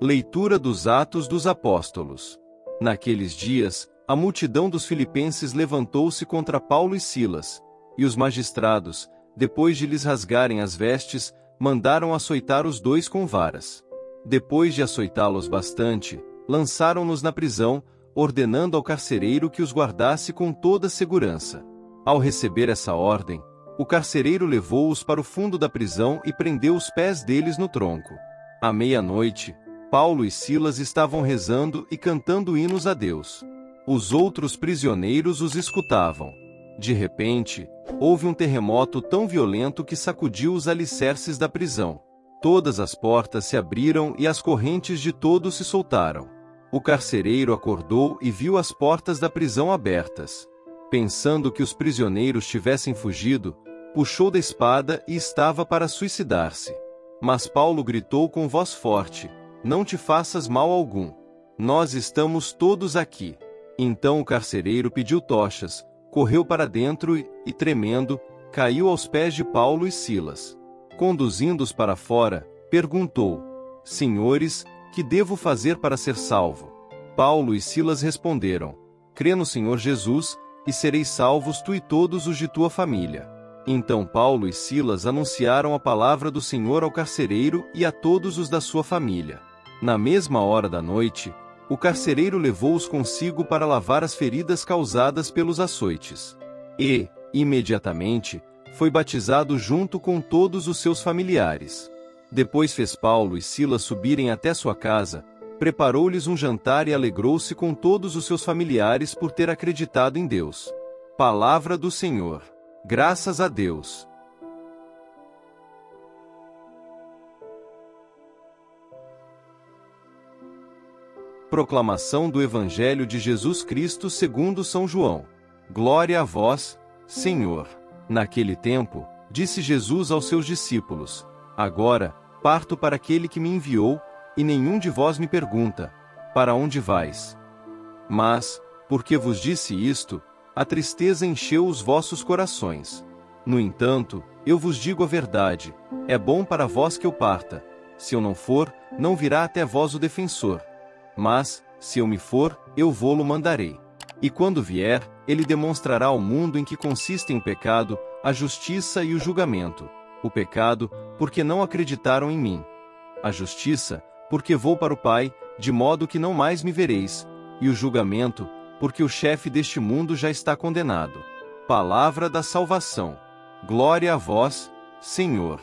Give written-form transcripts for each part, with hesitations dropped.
Leitura dos Atos dos Apóstolos. Naqueles dias, a multidão dos filipenses levantou-se contra Paulo e Silas, e os magistrados, depois de lhes rasgarem as vestes, mandaram açoitar os dois com varas. Depois de açoitá-los bastante, lançaram-nos na prisão, ordenando ao carcereiro que os guardasse com toda segurança. Ao receber essa ordem, o carcereiro levou-os para o fundo da prisão e prendeu os pés deles no tronco. À meia-noite, Paulo e Silas estavam rezando e cantando hinos a Deus. Os outros prisioneiros os escutavam. De repente, houve um terremoto tão violento que sacudiu os alicerces da prisão. Todas as portas se abriram e as correntes de todos se soltaram. O carcereiro acordou e viu as portas da prisão abertas. Pensando que os prisioneiros tivessem fugido, puxou da espada e estava para suicidar-se. Mas Paulo gritou com voz forte: "Não te faças mal algum. Nós estamos todos aqui." Então o carcereiro pediu tochas, correu para dentro e, tremendo, caiu aos pés de Paulo e Silas. Conduzindo-os para fora, perguntou: "Senhores, que devo fazer para ser salvo?" Paulo e Silas responderam: "Crê no Senhor Jesus, e sereis salvos tu e todos os de tua família." Então Paulo e Silas anunciaram a palavra do Senhor ao carcereiro e a todos os da sua família. Na mesma hora da noite, o carcereiro levou-os consigo para lavar as feridas causadas pelos açoites. E, imediatamente, foi batizado junto com todos os seus familiares. Depois fez Paulo e Silas subirem até sua casa, preparou-lhes um jantar e alegrou-se com todos os seus familiares por ter acreditado em Deus. Palavra do Senhor. Graças a Deus. Proclamação do Evangelho de Jesus Cristo segundo São João. Glória a vós, Senhor. Naquele tempo, disse Jesus aos seus discípulos: "Agora, parto para aquele que me enviou, e nenhum de vós me pergunta: para onde vais? Mas, porque vos disse isto, a tristeza encheu os vossos corações. No entanto, eu vos digo a verdade: é bom para vós que eu parta. Se eu não for, não virá até vós o defensor. Mas, se eu me for, eu vô-lo mandarei. E quando vier, ele demonstrará ao mundo em que consistem o pecado, a justiça e o julgamento. O pecado, porque não acreditaram em mim. A justiça, porque vou para o Pai, de modo que não mais me vereis. E o julgamento, porque o chefe deste mundo já está condenado." Palavra da salvação. Glória a vós, Senhor.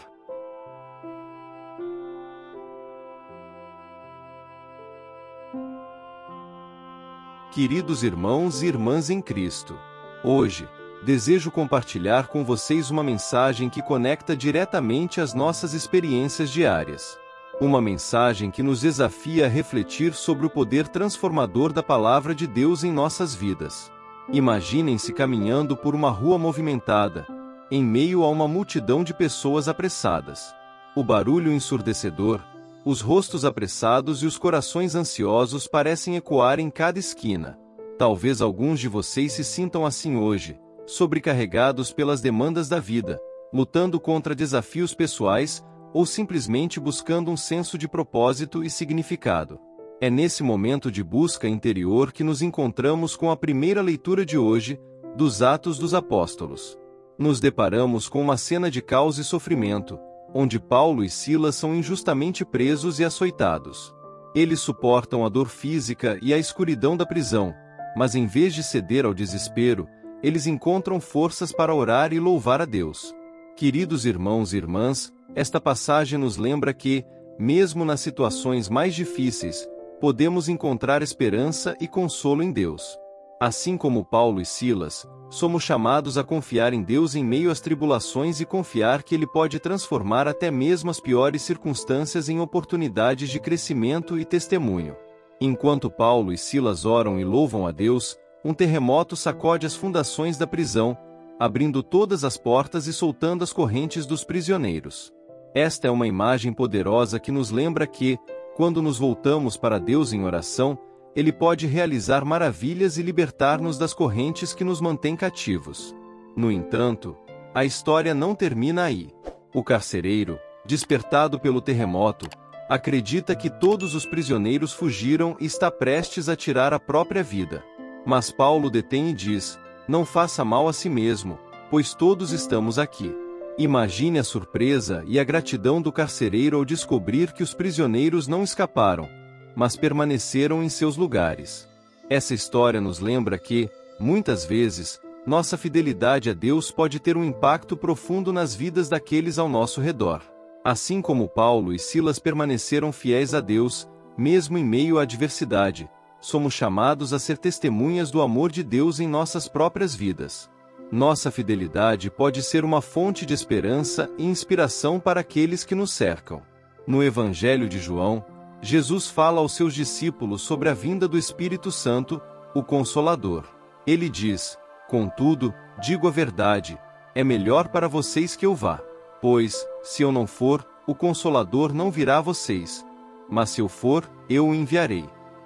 Queridos irmãos e irmãs em Cristo, hoje, desejo compartilhar com vocês uma mensagem que conecta diretamente as nossas experiências diárias. Uma mensagem que nos desafia a refletir sobre o poder transformador da Palavra de Deus em nossas vidas. Imaginem-se caminhando por uma rua movimentada, em meio a uma multidão de pessoas apressadas. O barulho ensurdecedor, os rostos apressados e os corações ansiosos parecem ecoar em cada esquina. Talvez alguns de vocês se sintam assim hoje, sobrecarregados pelas demandas da vida, lutando contra desafios pessoais, ou simplesmente buscando um senso de propósito e significado. É nesse momento de busca interior que nos encontramos com a primeira leitura de hoje, dos Atos dos Apóstolos. Nos deparamos com uma cena de caos e sofrimento, onde Paulo e Silas são injustamente presos e açoitados. Eles suportam a dor física e a escuridão da prisão, mas em vez de ceder ao desespero, eles encontram forças para orar e louvar a Deus. Queridos irmãos e irmãs, esta passagem nos lembra que, mesmo nas situações mais difíceis, podemos encontrar esperança e consolo em Deus. Assim como Paulo e Silas, somos chamados a confiar em Deus em meio às tribulações e confiar que Ele pode transformar até mesmo as piores circunstâncias em oportunidades de crescimento e testemunho. Enquanto Paulo e Silas oram e louvam a Deus, um terremoto sacode as fundações da prisão, abrindo todas as portas e soltando as correntes dos prisioneiros. Esta é uma imagem poderosa que nos lembra que, quando nos voltamos para Deus em oração, Ele pode realizar maravilhas e libertar-nos das correntes que nos mantêm cativos. No entanto, a história não termina aí. O carcereiro, despertado pelo terremoto, Acredita que todos os prisioneiros fugiram e está prestes a tirar a própria vida. Mas Paulo detém e diz: não faça mal a si mesmo, pois todos estamos aqui. Imagine a surpresa e a gratidão do carcereiro ao descobrir que os prisioneiros não escaparam, mas permaneceram em seus lugares. Essa história nos lembra que, muitas vezes, nossa fidelidade a Deus pode ter um impacto profundo nas vidas daqueles ao nosso redor. Assim como Paulo e Silas permaneceram fiéis a Deus, mesmo em meio à adversidade, somos chamados a ser testemunhas do amor de Deus em nossas próprias vidas. Nossa fidelidade pode ser uma fonte de esperança e inspiração para aqueles que nos cercam. No Evangelho de João, Jesus fala aos seus discípulos sobre a vinda do Espírito Santo, o Consolador. Ele diz: contudo, digo a verdade, é melhor para vocês que eu vá. Pois, se eu não for, o Consolador não virá a vocês. Mas se eu for, eu o enviarei.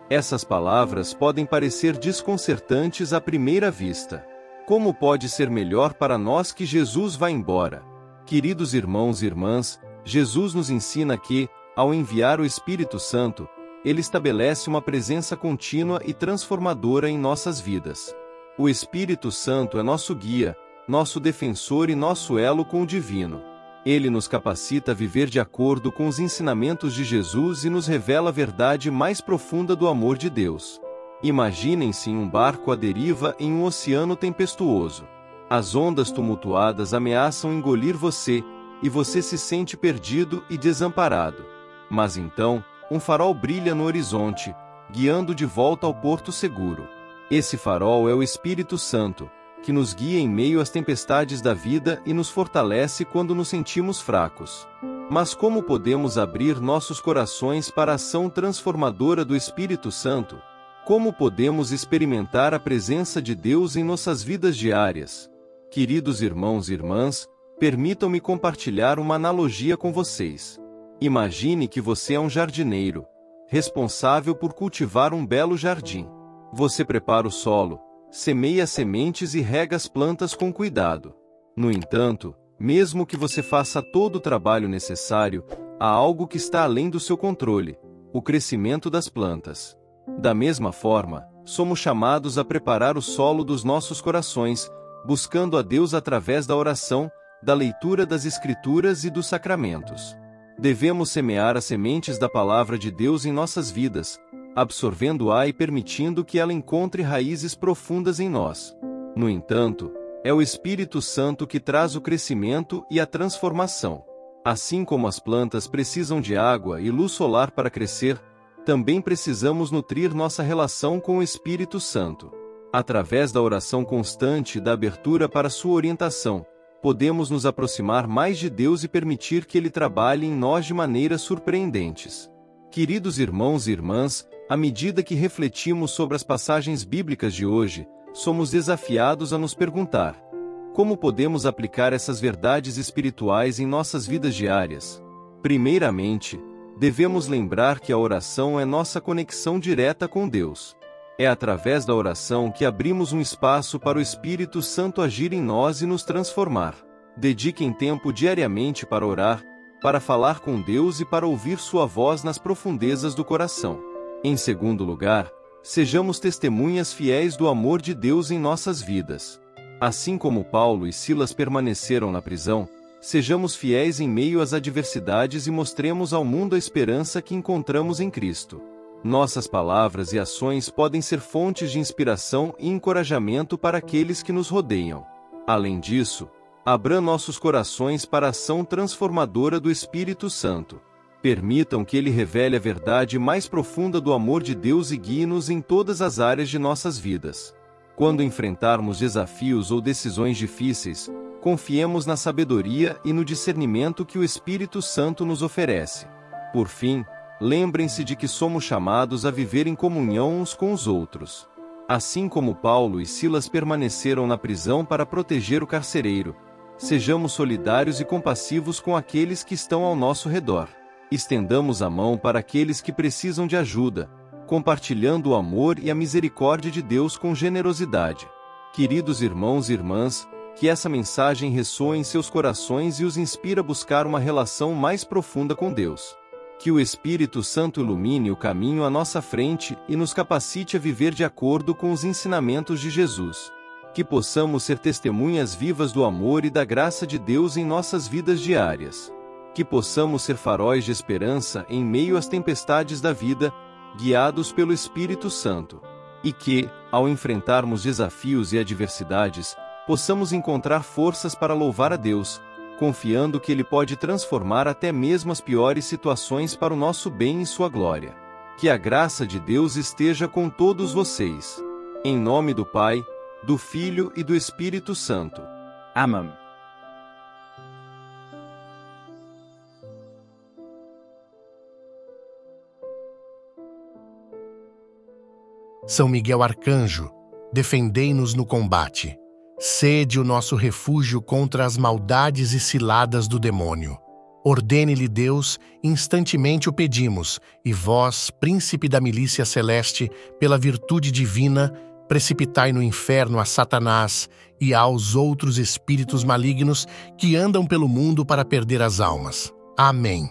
Essas palavras podem parecer desconcertantes à primeira vista. Como pode ser melhor para nós que Jesus vá embora? Queridos irmãos e irmãs, Jesus nos ensina que, ao enviar o Espírito Santo, Ele estabelece uma presença contínua e transformadora em nossas vidas. O Espírito Santo é nosso guia, nosso defensor e nosso elo com o divino. Ele nos capacita a viver de acordo com os ensinamentos de Jesus e nos revela a verdade mais profunda do amor de Deus. Imaginem-se em um barco à deriva em um oceano tempestuoso. As ondas tumultuadas ameaçam engolir você, e você se sente perdido e desamparado. Mas então, um farol brilha no horizonte, guiando de volta ao porto seguro. Esse farol é o Espírito Santo, que nos guia em meio às tempestades da vida e nos fortalece quando nos sentimos fracos. Mas como podemos abrir nossos corações para a ação transformadora do Espírito Santo? Como podemos experimentar a presença de Deus em nossas vidas diárias? Queridos irmãos e irmãs, permitam-me compartilhar uma analogia com vocês. Imagine que você é um jardineiro, responsável por cultivar um belo jardim. Você prepara o solo, semeia sementes e rega as plantas com cuidado. No entanto, mesmo que você faça todo o trabalho necessário, há algo que está além do seu controle: o crescimento das plantas. Da mesma forma, somos chamados a preparar o solo dos nossos corações, buscando a Deus através da oração, da leitura das Escrituras e dos sacramentos. Devemos semear as sementes da Palavra de Deus em nossas vidas, absorvendo-a e permitindo que ela encontre raízes profundas em nós. No entanto, é o Espírito Santo que traz o crescimento e a transformação. Assim como as plantas precisam de água e luz solar para crescer, também precisamos nutrir nossa relação com o Espírito Santo. Através da oração constante e da abertura para sua orientação, podemos nos aproximar mais de Deus e permitir que Ele trabalhe em nós de maneiras surpreendentes. Queridos irmãos e irmãs, à medida que refletimos sobre as passagens bíblicas de hoje, somos desafiados a nos perguntar: como podemos aplicar essas verdades espirituais em nossas vidas diárias? Primeiramente, devemos lembrar que a oração é nossa conexão direta com Deus. É através da oração que abrimos um espaço para o Espírito Santo agir em nós e nos transformar. Dediquem tempo diariamente para orar, para falar com Deus e para ouvir sua voz nas profundezas do coração. Em segundo lugar, sejamos testemunhas fiéis do amor de Deus em nossas vidas. Assim como Paulo e Silas permaneceram na prisão, sejamos fiéis em meio às adversidades e mostremos ao mundo a esperança que encontramos em Cristo. Nossas palavras e ações podem ser fontes de inspiração e encorajamento para aqueles que nos rodeiam. Além disso, abram nossos corações para a ação transformadora do Espírito Santo. Permitam que Ele revele a verdade mais profunda do amor de Deus e guie-nos em todas as áreas de nossas vidas. Quando enfrentarmos desafios ou decisões difíceis, confiemos na sabedoria e no discernimento que o Espírito Santo nos oferece. Por fim, lembrem-se de que somos chamados a viver em comunhão uns com os outros. Assim como Paulo e Silas permaneceram na prisão para proteger o carcereiro, sejamos solidários e compassivos com aqueles que estão ao nosso redor. Estendamos a mão para aqueles que precisam de ajuda, compartilhando o amor e a misericórdia de Deus com generosidade. Queridos irmãos e irmãs, que essa mensagem ressoe em seus corações e os inspire a buscar uma relação mais profunda com Deus. Que o Espírito Santo ilumine o caminho à nossa frente e nos capacite a viver de acordo com os ensinamentos de Jesus. Que possamos ser testemunhas vivas do amor e da graça de Deus em nossas vidas diárias. Que possamos ser faróis de esperança em meio às tempestades da vida, guiados pelo Espírito Santo. E que, ao enfrentarmos desafios e adversidades, possamos encontrar forças para louvar a Deus, confiando que Ele pode transformar até mesmo as piores situações para o nosso bem e sua glória. Que a graça de Deus esteja com todos vocês. Em nome do Pai, do Filho e do Espírito Santo. Amém. São Miguel Arcanjo, defendei-nos no combate. Sede o nosso refúgio contra as maldades e ciladas do demônio. Ordene-lhe Deus, instantemente o pedimos, e vós, príncipe da milícia celeste, pela virtude divina, precipitai no inferno a Satanás e aos outros espíritos malignos que andam pelo mundo para perder as almas. Amém.